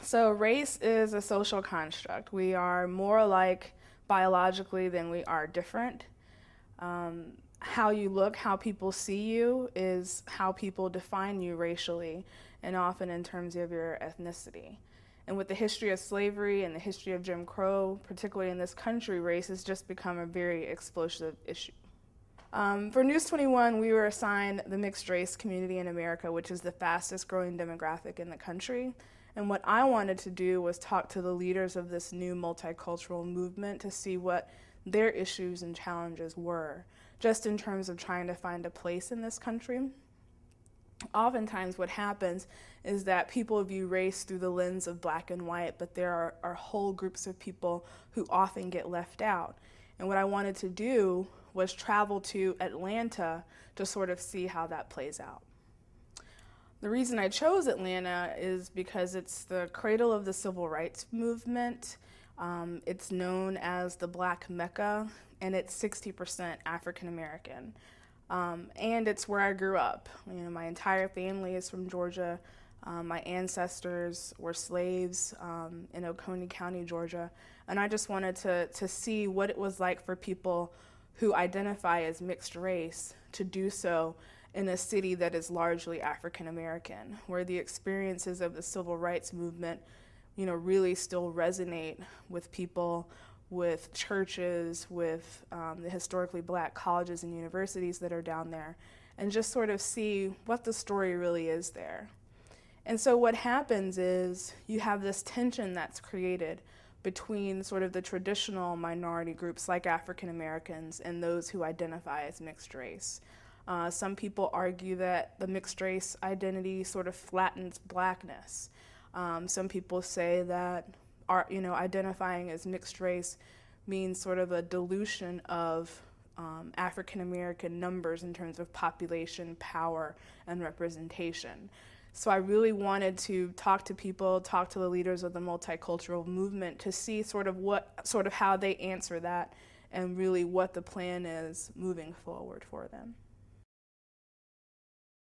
So race is a social construct. We are more alike biologically than we are different. How you look, how people see you, is how people define you racially, and often in terms of your ethnicity. And with the history of slavery and the history of Jim Crow, particularly in this country, race has just become a very explosive issue. For News21, we were assigned the mixed race community in America, which is the fastest growing demographic in the country. And what I wanted to do was talk to the leaders of this new multicultural movement to see what their issues and challenges were, just in terms of trying to find a place in this country. Oftentimes what happens is that people view race through the lens of black and white, but there are whole groups of people who often get left out. And what I wanted to do was travel to Atlanta to sort of see how that plays out. The reason I chose Atlanta is because it's the cradle of the civil rights movement. It's known as the Black Mecca, and it's 60% African American. And it's where I grew up. You know, my entire family is from Georgia. My ancestors were slaves in Oconee County, Georgia. And I just wanted to see what it was like for people who identify as mixed race to do so in a city that is largely African American, where the experiences of the civil rights movement, you know, really still resonate with people, with churches, with the historically black colleges and universities that are down there, and just sort of see what the story really is there. And so what happens is you have this tension that's created between sort of the traditional minority groups like African Americans and those who identify as mixed race. Some people argue that the mixed race identity sort of flattens blackness. Some people say that identifying as mixed race means sort of a dilution of African American numbers in terms of population, power, and representation. So I really wanted to talk to people, talk to the leaders of the multicultural movement to see sort of how they answer that and really what the plan is moving forward for them.